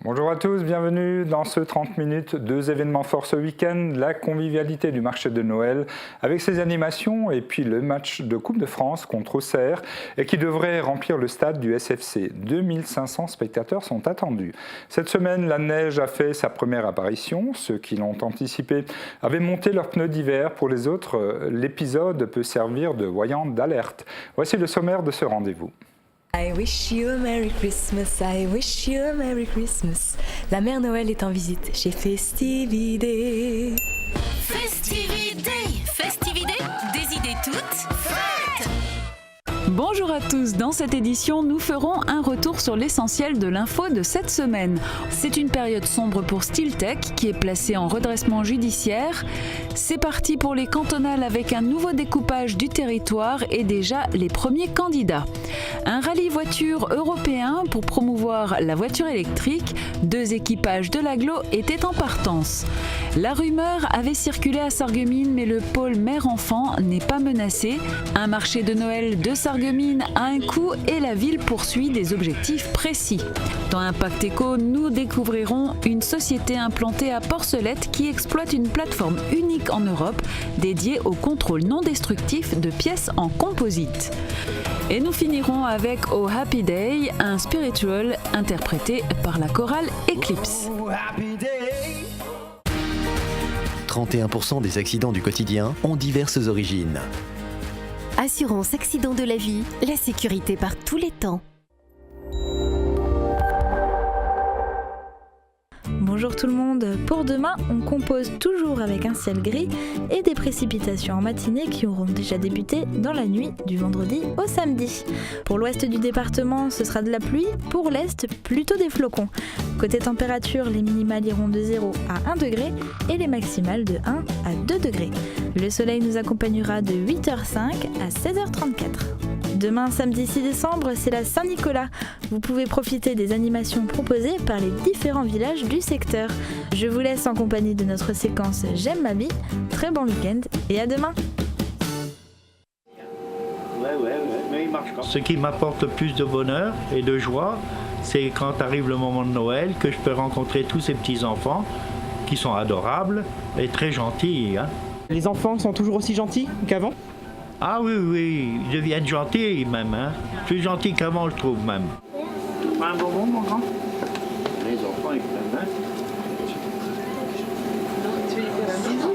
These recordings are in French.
Bonjour à tous, bienvenue dans ce 30 minutes, 2 événements forts ce week-end, la convivialité du marché de Noël avec ses animations et puis le match de Coupe de France contre Auxerre et qui devrait remplir le stade du SFC. 2500 spectateurs sont attendus. Cette semaine, la neige a fait sa première apparition. Ceux qui l'ont anticipé avaient monté leurs pneus d'hiver. Pour les autres, l'épisode peut servir de voyant d'alerte. Voici le sommaire de ce rendez-vous. I wish you a Merry Christmas, I wish you a Merry Christmas. La mère Noël est en visite chez Festivité. Festivité, Festivité, des idées toutes faites. Bonjour à tous, dans cette édition, nous ferons un retour sur l'essentiel de l'info de cette semaine. C'est une période sombre pour Stiltech qui est placé en redressement judiciaire. C'est parti pour les cantonales avec un nouveau découpage du territoire et déjà les premiers candidats. Un rallye voiture européen pour promouvoir la voiture électrique. 2 équipages de l'agglo étaient en partance. La rumeur avait circulé à Sarreguemines, mais le pôle mère-enfant n'est pas menacé. Un marché de Noël de Sarreguemines a un coût et la ville poursuit des objectifs précis. Dans Impact Éco, nous découvrirons une société implantée à Porcelette qui exploite une plateforme unique en Europe dédiée au contrôle non destructif de pièces en composite. Et nous finirons avec Oh Happy Day, un spiritual interprété par la chorale Eclipse. 31% des accidents du quotidien ont diverses origines. Assurance accident de la vie, la sécurité par tous les temps. Bonjour tout le monde, pour demain on compose toujours avec un ciel gris et des précipitations en matinée qui auront déjà débuté dans la nuit du vendredi au samedi. Pour l'ouest du département ce sera de la pluie, pour l'est plutôt des flocons. Côté température, les minimales iront de 0 à 1 degré et les maximales de 1 à 2 degrés. Le soleil nous accompagnera de 8h05 à 16h34. Demain, samedi 6 décembre, c'est la Saint-Nicolas. Vous pouvez profiter des animations proposées par les différents villages du secteur. Je vous laisse en compagnie de notre séquence J'aime ma vie. Très bon week-end et à demain. Ce qui m'apporte le plus de bonheur et de joie, c'est quand arrive le moment de Noël que je peux rencontrer tous ces petits-enfants qui sont adorables et très gentils. Les enfants sont toujours aussi gentils qu'avant ? Ah oui, ils deviennent gentils même, plus gentils qu'avant je trouve même. Pas un bonbon mon grand ? Les enfants ils prennent, Tu lui fais un bisou ?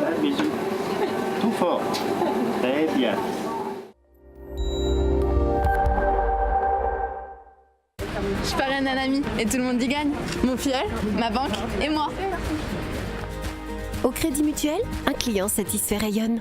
Un bisou. Tout fort. Très bien. Je parraine un ami et tout le monde y gagne. Mon filleul, ma banque et moi. Au Crédit Mutuel, un client satisfait rayonne.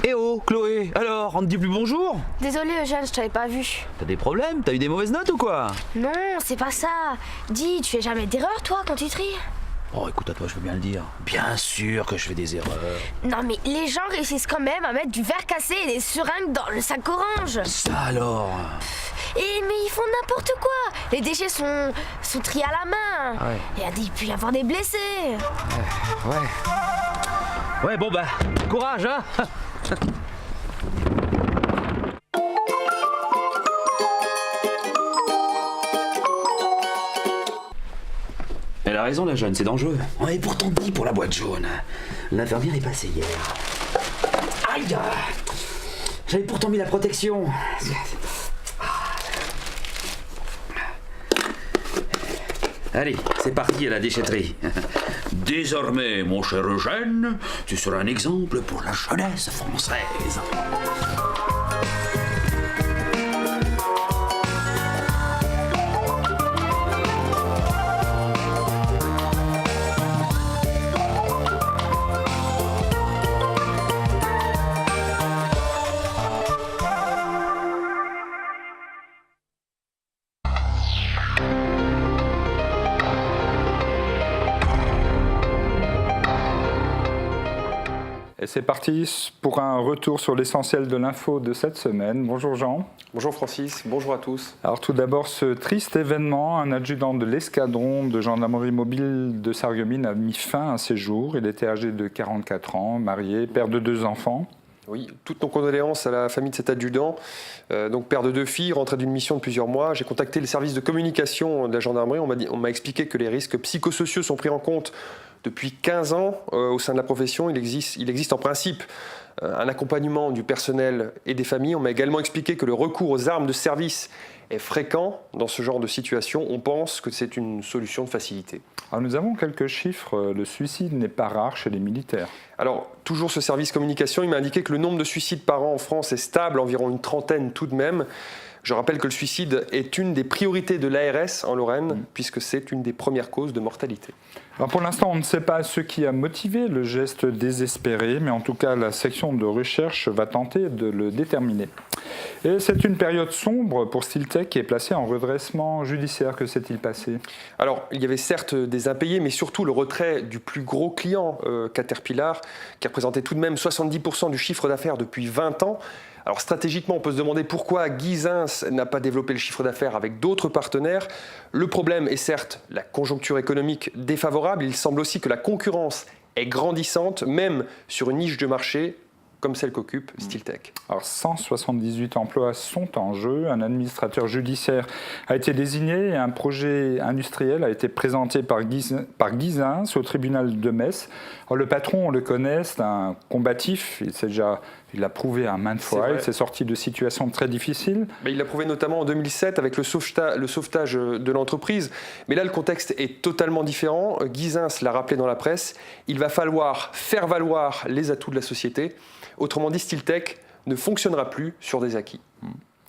Eh oh, Chloé, alors, on te dit plus bonjour ? Désolée Eugène, je t'avais pas vu. T'as des problèmes ? T'as eu des mauvaises notes ou quoi ? Non, c'est pas ça. Dis, tu fais jamais d'erreur toi quand tu tries ? Oh, écoute, à toi, je veux bien le dire. Bien sûr que je fais des erreurs. Non mais les gens réussissent quand même à mettre du verre cassé et des seringues dans le sac orange. Ça alors ? Mais ils font n'importe quoi. Les déchets sont triés à la main. Ouais. Et il peut y avoir des blessés. Ouais, bon bah, courage, hein. Elle a raison, la jeune, c'est dangereux. On avait pourtant dit pour la boîte jaune. L'infirmière est passée hier. Aïe! J'avais pourtant mis la protection. Allez, c'est parti à la déchetterie. Désormais, mon cher Eugène, tu seras un exemple pour la jeunesse française. Et c'est parti pour un retour sur l'essentiel de l'info de cette semaine. Bonjour Jean. Bonjour Francis, bonjour à tous. Alors tout d'abord, ce triste événement, un adjudant de l'escadron de gendarmerie mobile de Sarreguemines a mis fin à ses jours. Il était âgé de 44 ans, marié, père de 2 enfants. Oui, toutes nos condoléances à la famille de cet adjudant, donc père de 2 filles, rentré d'une mission de plusieurs mois. J'ai contacté les services de communication de la gendarmerie, on m'a expliqué que les risques psychosociaux sont pris en compte depuis 15 ans au sein de la profession. Il existe en principe un accompagnement du personnel et des familles. On m'a également expliqué que le recours aux armes de service est fréquent dans ce genre de situation. On pense que c'est une solution de facilité. Alors nous avons quelques chiffres. Le suicide n'est pas rare chez les militaires. Alors, toujours ce service communication, il m'a indiqué que le nombre de suicides par an en France est stable, environ une trentaine tout de même. Je rappelle que le suicide est une des priorités de l'ARS en Lorraine, puisque c'est une des premières causes de mortalité. Alors pour l'instant, on ne sait pas ce qui a motivé le geste désespéré, mais en tout cas, la section de recherche va tenter de le déterminer. Et c'est une période sombre pour Stiltech qui est placée en redressement judiciaire. Que s'est-il passé? Alors, il y avait certes des impayés, mais surtout le retrait du plus gros client, Caterpillar, qui représentait tout de même 70% du chiffre d'affaires depuis 20 ans. Alors stratégiquement, on peut se demander pourquoi Guizins n'a pas développé le chiffre d'affaires avec d'autres partenaires. Le problème est certes la conjoncture économique défavorable. Il semble aussi que la concurrence est grandissante, même sur une niche de marché comme celle qu'occupe Stiltech. Alors 178 emplois sont en jeu, un administrateur judiciaire a été désigné et un projet industriel a été présenté par Guizins au tribunal de Metz. Alors, le patron, on le connaît, c'est un combatif, il l'a prouvé à maintes fois, il s'est sorti de situations très difficiles. Mais il l'a prouvé notamment en 2007 avec le sauvetage de l'entreprise. Mais là, le contexte est totalement différent. Guizins l'a rappelé dans la presse, il va falloir faire valoir les atouts de la société. Autrement dit, Stiltech ne fonctionnera plus sur des acquis.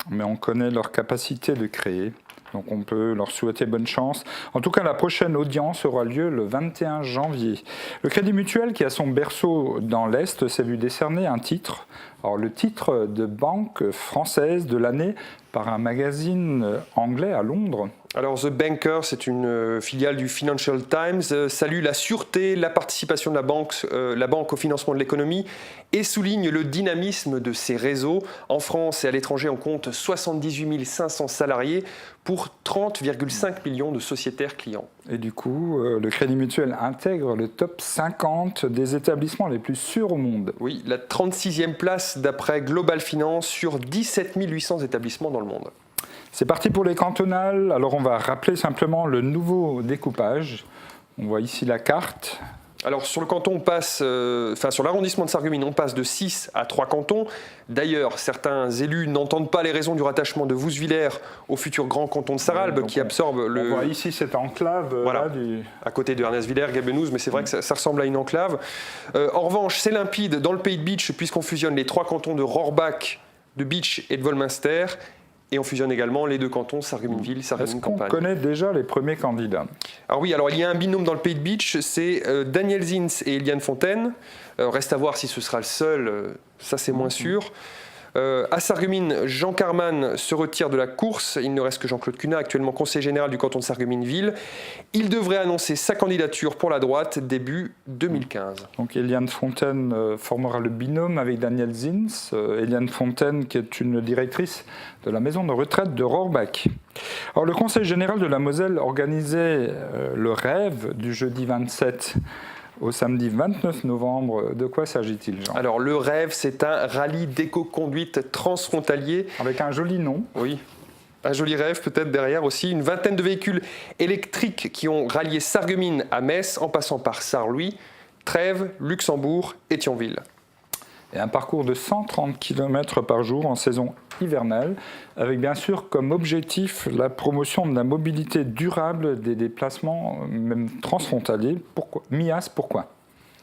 Mais on connaît leur capacité de créer, donc on peut leur souhaiter bonne chance. En tout cas, la prochaine audience aura lieu le 21 janvier. Le Crédit Mutuel, qui a son berceau dans l'Est, s'est vu décerner un titre. Alors, le titre de banque française de l'année par un magazine anglais à Londres. Alors, The Banker, c'est une filiale du Financial Times, salue la sûreté, la participation de la banque au financement de l'économie et souligne le dynamisme de ses réseaux. En France et à l'étranger, on compte 78 500 salariés pour 30,5 millions de sociétaires clients. Et du coup, le Crédit Mutuel intègre le top 50 des établissements les plus sûrs au monde. Oui, la 36e place d'après Global Finance sur 17 800 établissements dans le monde. C'est parti pour les cantonales. Alors on va rappeler simplement le nouveau découpage. On voit ici la carte. Alors sur le canton, on passe, sur l'arrondissement de Sarreguemines, on passe de 6 à 3 cantons. D'ailleurs, certains élus n'entendent pas les raisons du rattachement de Vousvillers au futur grand canton de Sarralbe qui absorbe le... On voit ici cette enclave à côté de Ernest-Villers, Gabenouz, mais c'est vrai que ça ressemble à une enclave. En revanche, c'est limpide dans le pays de Bitche puisqu'on fusionne les 3 cantons de Rohrbach, de Bitche et de Wolminster. Et on fusionne également les 2 cantons, Sarreguemines-Ville, Sarreguemines-Campagne. Est-ce qu'on connaît déjà les premiers candidats? Alors oui, il y a un binôme dans le pays de Bitche, c'est Daniel Zins et Eliane Fontaine. Reste à voir si ce sera le seul, ça c'est moins sûr. À Sarreguemines, Jean Carman se retire de la course. Il ne reste que Jean-Claude Cunat, actuellement conseiller général du canton de Sarreguemines-Ville. Il devrait annoncer sa candidature pour la droite début 2015. Donc Eliane Fontaine formera le binôme avec Daniel Zins. Eliane Fontaine qui est une directrice de la maison de retraite de Rohrbach. Alors, le conseil général de la Moselle organisait le rêve du jeudi 27 au samedi 29 novembre. De quoi s'agit-il, Jean? Alors, le rêve, c'est un rallye d'éco-conduite transfrontalier. Avec un joli nom. Oui. Un joli rêve peut-être derrière aussi. Une vingtaine de véhicules électriques qui ont rallié Sarreguemines à Metz en passant par Sarre-Louis, Trèves, Luxembourg et Thionville. Et un parcours de 130 km par jour en saison hivernale, avec bien sûr comme objectif la promotion de la mobilité durable des déplacements, même transfrontaliers. Pourquoi MIAS, pourquoi?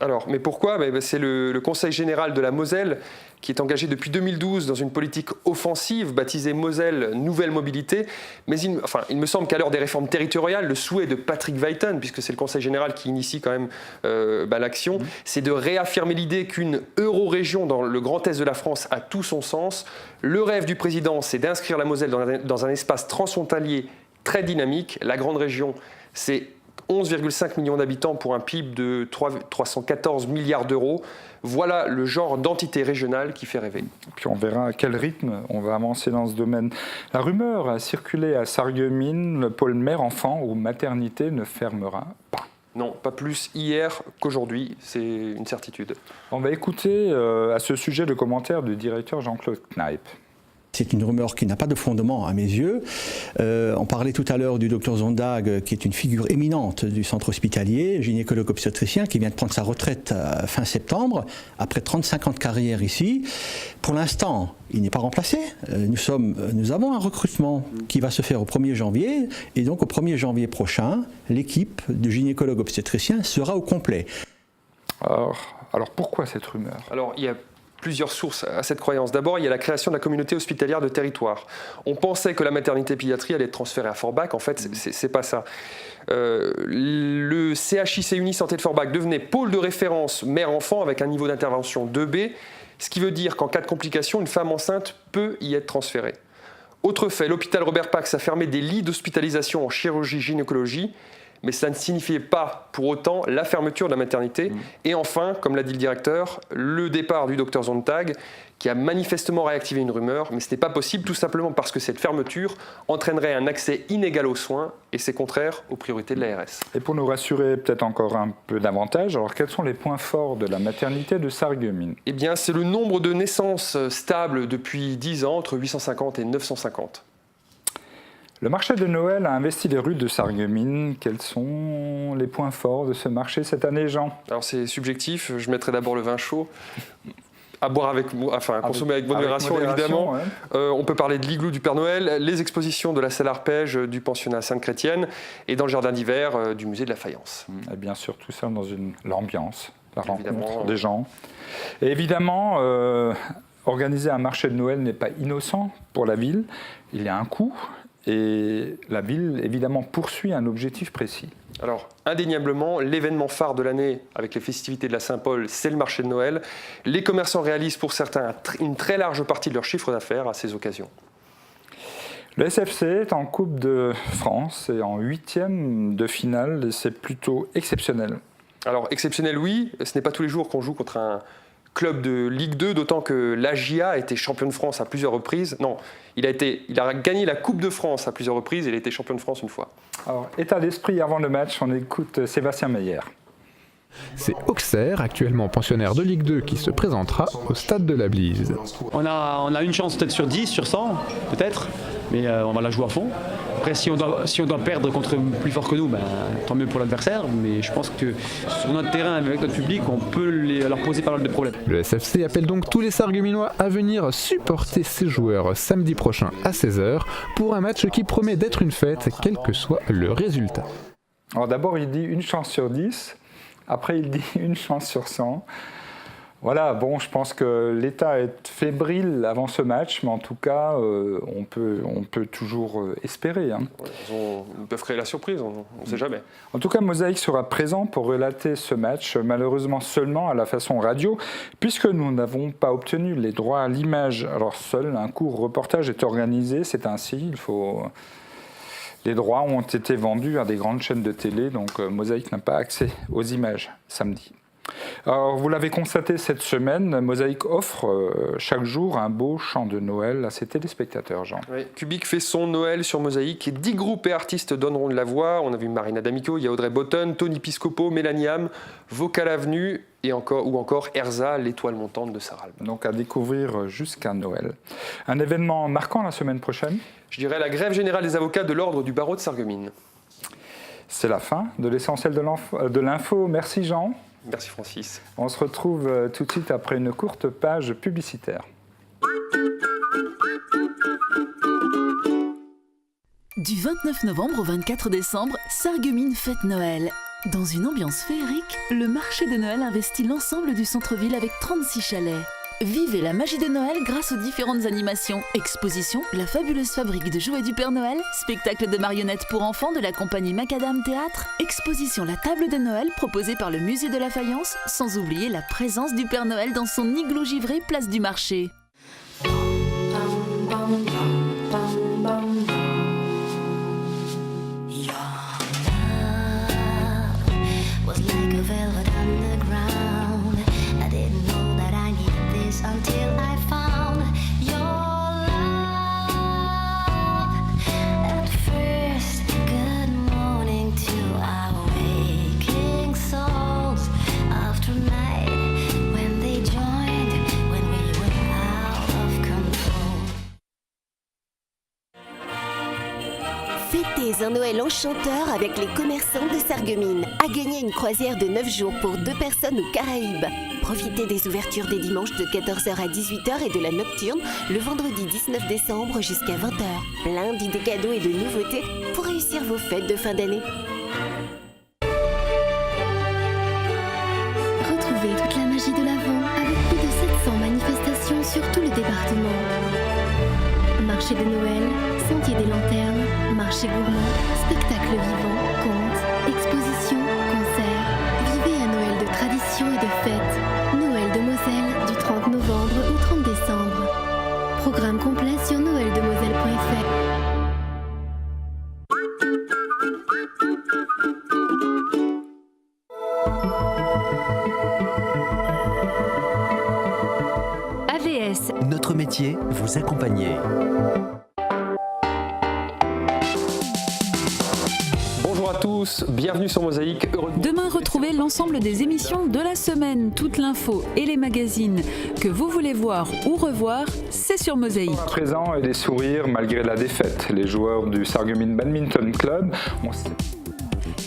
Alors, mais pourquoi? C'est le Conseil général de la Moselle qui est engagé depuis 2012 dans une politique offensive baptisée Moselle Nouvelle Mobilité. Mais il me semble qu'à l'heure des réformes territoriales, le souhait de Patrick Weiten, puisque c'est le Conseil général qui initie quand même l'action, c'est de réaffirmer l'idée qu'une euro-région dans le Grand Est de la France a tout son sens. Le rêve du président, c'est d'inscrire la Moselle dans un espace transfrontalier très dynamique. La grande région, c'est 11,5 millions d'habitants pour un PIB de 314 milliards d'euros. Voilà le genre d'entité régionale qui fait rêver. Puis on verra à quel rythme on va avancer dans ce domaine. La rumeur a circulé à Sarreguemines, le pôle mère-enfant ou maternité ne fermera pas. Non, pas plus hier qu'aujourd'hui, c'est une certitude. On va écouter à ce sujet le commentaire du directeur Jean-Claude Kneip. C'est une rumeur qui n'a pas de fondement à mes yeux. On parlait tout à l'heure du docteur Zondag, qui est une figure éminente du centre hospitalier, gynécologue obstétricien, qui vient de prendre sa retraite fin septembre, après 35 ans de carrière ici. Pour l'instant, il n'est pas remplacé. Nous avons un recrutement qui va se faire au 1er janvier, et donc au 1er janvier prochain, l'équipe de gynécologue obstétricien sera au complet. Alors pourquoi cette rumeur ? Alors, il y a plusieurs sources à cette croyance. D'abord, il y a la création de la communauté hospitalière de territoire. On pensait que la maternité pédiatrie allait être transférée à Forbach. En fait, c'est pas ça. Le CHIC Uni Santé de Forbach devenait pôle de référence mère-enfant avec un niveau d'intervention 2B, ce qui veut dire qu'en cas de complication, une femme enceinte peut y être transférée. Autre fait, l'hôpital Robert Pax a fermé des lits d'hospitalisation en chirurgie-gynécologie, mais ça ne signifiait pas pour autant la fermeture de la maternité. Et enfin, comme l'a dit le directeur, le départ du docteur Zontag, qui a manifestement réactivé une rumeur, mais ce n'est pas possible tout simplement parce que cette fermeture entraînerait un accès inégal aux soins et c'est contraire aux priorités de l'ARS. Et pour nous rassurer peut-être encore un peu davantage, alors quels sont les points forts de la maternité de Sarreguemines ? Eh bien, c'est le nombre de naissances stables depuis 10 ans, entre 850 et 950. Le marché de Noël a investi les rues de Sarreguemines. Quels sont les points forts de ce marché cette année, Jean ? Alors c'est subjectif, je mettrai d'abord le vin chaud. À boire consommer avec modération évidemment. Ouais. On peut parler de l'igloo du Père Noël, les expositions de la salle arpège du pensionnat Sainte-Chrétienne et dans le jardin d'hiver du musée de la Faïence. Et bien sûr, tout ça dans l'ambiance, la rencontre des gens. Et évidemment, organiser un marché de Noël n'est pas innocent pour la ville. Il y a un coût. Et la ville, évidemment, poursuit un objectif précis. Alors, indéniablement, l'événement phare de l'année avec les festivités de la Saint-Paul, c'est le marché de Noël. Les commerçants réalisent pour certains une très large partie de leur chiffre d'affaires à ces occasions. Le SFC est en Coupe de France et en 8e de finale. C'est plutôt exceptionnel. Alors, exceptionnel, oui. Ce n'est pas tous les jours qu'on joue contre un club de Ligue 2, d'autant que l'AGIA a été champion de France à plusieurs reprises. Non, il a gagné la Coupe de France à plusieurs reprises et il a été champion de France une fois. Alors, état d'esprit avant le match, on écoute Sébastien Meyer. C'est Auxerre, actuellement pensionnaire de Ligue 2, qui se présentera au stade de la Blise. On a une chance peut-être sur 10, sur 100, peut-être, mais on va la jouer à fond. Après, si on doit perdre contre plus fort que nous, tant mieux pour l'adversaire, mais je pense que sur notre terrain, avec notre public, on peut leur poser pas mal de problèmes. Le SFC appelle donc tous les Sarregueminois à venir supporter ses joueurs samedi prochain à 16h pour un match qui promet d'être une fête, quel que soit le résultat. Alors d'abord, il dit une chance sur 10. Après, il dit une chance sur 100. Voilà, bon, je pense que l'État est fébrile avant ce match, mais en tout cas, on peut toujours espérer. Hein. Ils peuvent créer la surprise, on ne sait jamais. En tout cas, Mosaïque sera présent pour relater ce match, malheureusement seulement à la façon radio, puisque nous n'avons pas obtenu les droits à l'image. Alors, seul un court reportage est organisé, c'est ainsi, Les droits ont été vendus à des grandes chaînes de télé, donc Mosaïque n'a pas accès aux images samedi. Alors, vous l'avez constaté cette semaine, Mosaïque offre chaque jour un beau chant de Noël à ses téléspectateurs, Jean. Oui, Kubik fait son Noël sur Mosaïque et 10 groupes et artistes donneront de la voix. On a vu Marina D'Amico, il y a Audrey Botton, Tony Piscopo, Mélanie Ham, Vocal Avenue ou encore Erza, l'étoile montante de Saralbe. Donc à découvrir jusqu'à Noël. Un événement marquant la semaine prochaine ? Je dirais la grève générale des avocats de l'ordre du barreau de Sarreguemines. C'est la fin de l'essentiel de l'info. Merci Jean. Merci Francis. On se retrouve tout de suite après une courte page publicitaire. Du 29 novembre au 24 décembre, Sarreguemines fête Noël. Dans une ambiance féerique, le marché de Noël investit l'ensemble du centre-ville avec 36 chalets. Vivez la magie de Noël grâce aux différentes animations, expositions, la fabuleuse fabrique de jouets du Père Noël, spectacle de marionnettes pour enfants de la compagnie Macadam Théâtre, exposition La Table de Noël proposée par le musée de la Faïence, sans oublier la présence du Père Noël dans son igloo givré place du marché. Fêtez un Noël enchanteur avec les commerçants de Sarreguemines. À gagner une croisière de 9 jours pour 2 personnes aux Caraïbes. Profitez des ouvertures des dimanches de 14h à 18h et de la nocturne le vendredi 19 décembre jusqu'à 20h. Plein d'idées cadeaux et de nouveautés pour réussir vos fêtes de fin d'année. Retrouvez toute la magie de l'Avent avec plus de 700 manifestations sur tout le département. Marché de Noël, sentier des lanternes, marché gourmand, spectacle vivant, contes, expositions, concerts. Vivez un Noël de tradition et de fête. Noël de Moselle du 30 novembre au 30 décembre. Programme complet sur noeldeMoselle.fr. AVS. Notre métier, vous accompagner. Bonjour à tous, bienvenue sur Mosaïque. Demain, retrouvez l'ensemble des émissions de la semaine. Toute l'info et les magazines que vous voulez voir ou revoir, c'est sur Mosaïque. À présent et des sourires malgré la défaite. Les joueurs du Sarreguemines Badminton Club ont...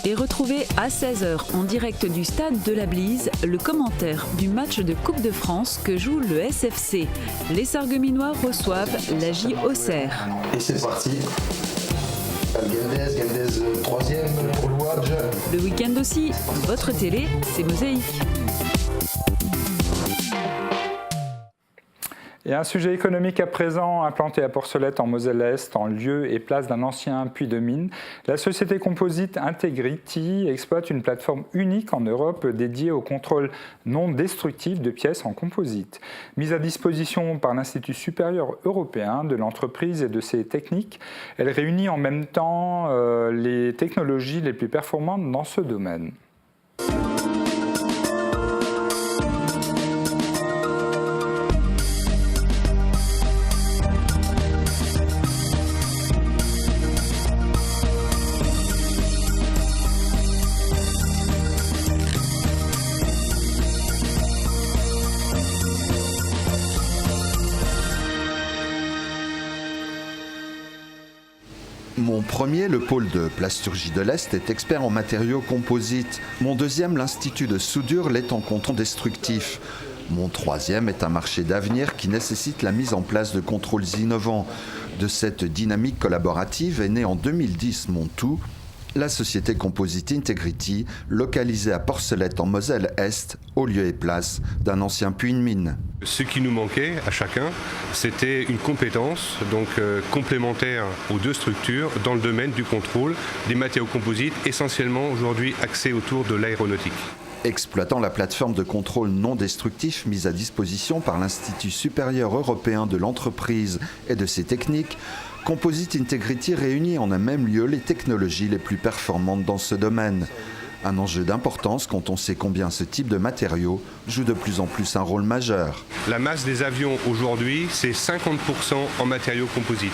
Et retrouvez à 16h en direct du stade de la Blise le commentaire du match de Coupe de France que joue le SFC. Les Sarregueminois reçoivent la J Auxerre. Et c'est parti. Galdez 3e pour Louadj. Le week-end aussi, votre télé, c'est Mosaïque. Et un sujet économique à présent, implanté à Porcelette en Moselle-Est, en lieu et place d'un ancien puits de mine. La société composite Integrity exploite une plateforme unique en Europe dédiée au contrôle non destructif de pièces en composite. Mise à disposition par l'Institut supérieur européen de l'entreprise et de ses techniques, elle réunit en même temps les technologies les plus performantes dans ce domaine. Mon premier, le pôle de plasturgie de l'Est, est expert en matériaux composites. Mon deuxième, l'Institut de soudure, l'est en contrôle destructif. Mon troisième est un marché d'avenir qui nécessite la mise en place de contrôles innovants. De cette dynamique collaborative est née en 2010 mon tout, la société composite Integrity, localisée à Porcelette en Moselle-Est, au lieu et place d'un ancien puits de mine. Ce qui nous manquait à chacun, c'était une compétence complémentaire aux deux structures dans le domaine du contrôle des matériaux composites, essentiellement aujourd'hui axés autour de l'aéronautique. Exploitant la plateforme de contrôle non destructif mise à disposition par l'Institut supérieur européen de l'entreprise et de ses techniques, Composite Integrity réunit en un même lieu les technologies les plus performantes dans ce domaine. Un enjeu d'importance quand on sait combien ce type de matériaux joue de plus en plus un rôle majeur. La masse des avions aujourd'hui, c'est 50% en matériaux composites.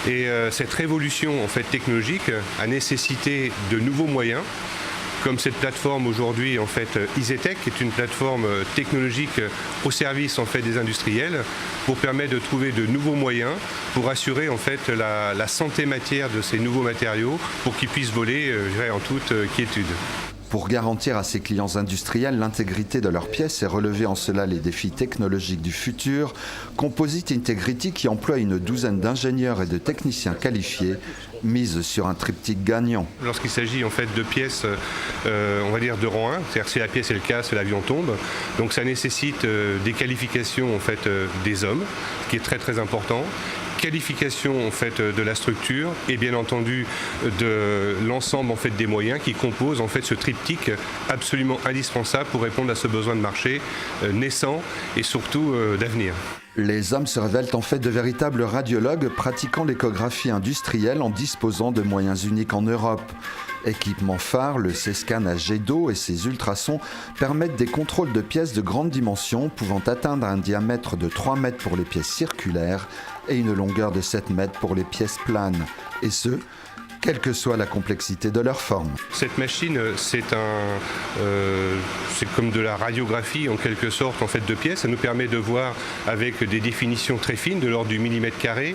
Et cette révolution technologique a nécessité de nouveaux moyens, comme cette plateforme aujourd'hui Isetech, qui est une plateforme technologique au service des industriels, pour permettre de trouver de nouveaux moyens pour assurer la santé matière de ces nouveaux matériaux pour qu'ils puissent voler en toute quiétude. Pour garantir à ses clients industriels l'intégrité de leurs pièces et relever en cela les défis technologiques du futur, Composite Integrity, qui emploie une douzaine d'ingénieurs et de techniciens qualifiés, mise sur un triptyque gagnant. Lorsqu'il s'agit de pièces, de rang 1, c'est-à-dire si la pièce elle casse, l'avion tombe, donc ça nécessite des qualifications des hommes, ce qui est très très important. Qualification de la structure et bien entendu de l'ensemble des moyens qui composent ce triptyque absolument indispensable pour répondre à ce besoin de marché naissant et surtout d'avenir. Les hommes se révèlent de véritables radiologues pratiquant l'échographie industrielle en disposant de moyens uniques en Europe. Équipement phare, le C-Scan à jet d'eau et ses ultrasons permettent des contrôles de pièces de grande dimension pouvant atteindre un diamètre de 3 mètres pour les pièces circulaires et une longueur de 7 mètres pour les pièces planes. Et ce, quelle que soit la complexité de leur forme. Cette machine, c'est comme de la radiographie en quelque sorte en fait de pièces. Ça nous permet de voir avec des définitions très fines de l'ordre du millimètre carré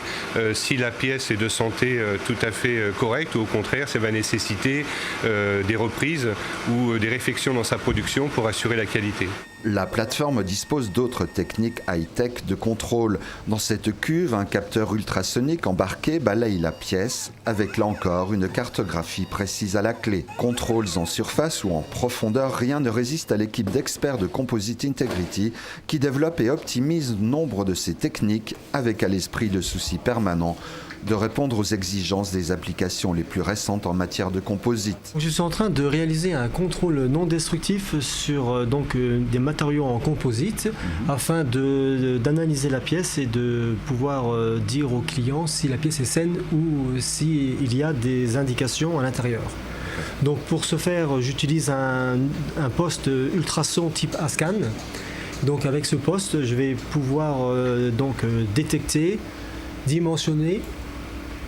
si la pièce est de santé tout à fait correcte ou au contraire ça va nécessiter des reprises ou des réflexions dans sa production pour assurer la qualité. La plateforme dispose d'autres techniques high-tech de contrôle. Dans cette cuve, un capteur ultrasonique embarqué balaye la pièce, avec là encore une cartographie précise à la clé. Contrôles en surface ou en profondeur, rien ne résiste à l'équipe d'experts de Composite Integrity qui développe et optimise nombre de ces techniques avec à l'esprit le souci permanent de répondre aux exigences des applications les plus récentes en matière de composite. Je suis en train de réaliser un contrôle non destructif sur des matériaux en composite afin d'analyser la pièce et de pouvoir dire au client si la pièce est saine ou s'il y a des indications à l'intérieur. Donc pour ce faire, j'utilise un poste ultrason type ASCAN. Donc avec ce poste, je vais pouvoir détecter, dimensionner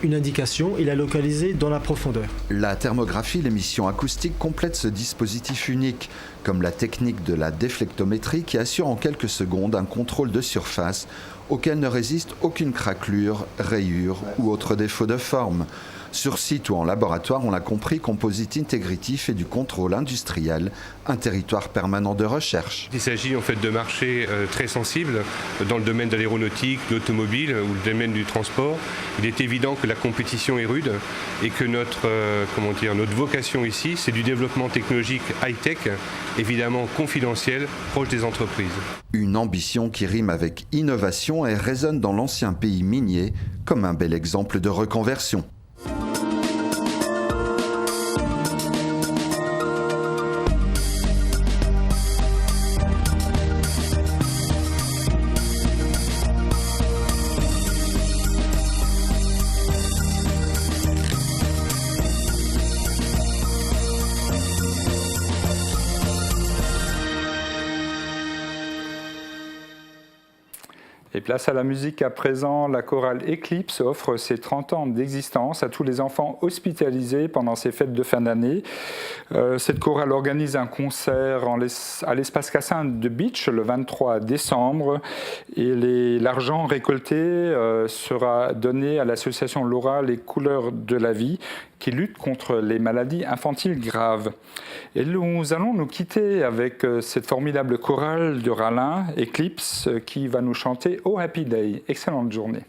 une indication et la localiser dans la profondeur. La thermographie, l'émission acoustique complète ce dispositif unique, comme la technique de la déflectométrie qui assure en quelques secondes un contrôle de surface auquel ne résiste aucune craquelure, rayure ou autre défaut de forme. Sur site ou en laboratoire, on l'a compris, Composite Integrity fait du contrôle industriel un territoire permanent de recherche. Il s'agit en fait de marchés très sensibles dans le domaine de l'aéronautique, de l'automobile ou le domaine du transport. Il est évident que la compétition est rude et que notre vocation ici, c'est du développement technologique high-tech, évidemment confidentiel, proche des entreprises. Une ambition qui rime avec innovation et résonne dans l'ancien pays minier comme un bel exemple de reconversion. Et place à la musique à présent, la chorale Eclipse offre ses 30 ans d'existence à tous les enfants hospitalisés pendant ces fêtes de fin d'année. Cette chorale organise un concert à l'espace Cassin de Beach le 23 décembre et l'argent récolté sera donné à l'association Laura Les Couleurs de la Vie qui lutte contre les maladies infantiles graves. Et nous allons nous quitter avec cette formidable chorale de Rallin, Eclipse, qui va nous chanter Oh Happy Day. Excellente journée.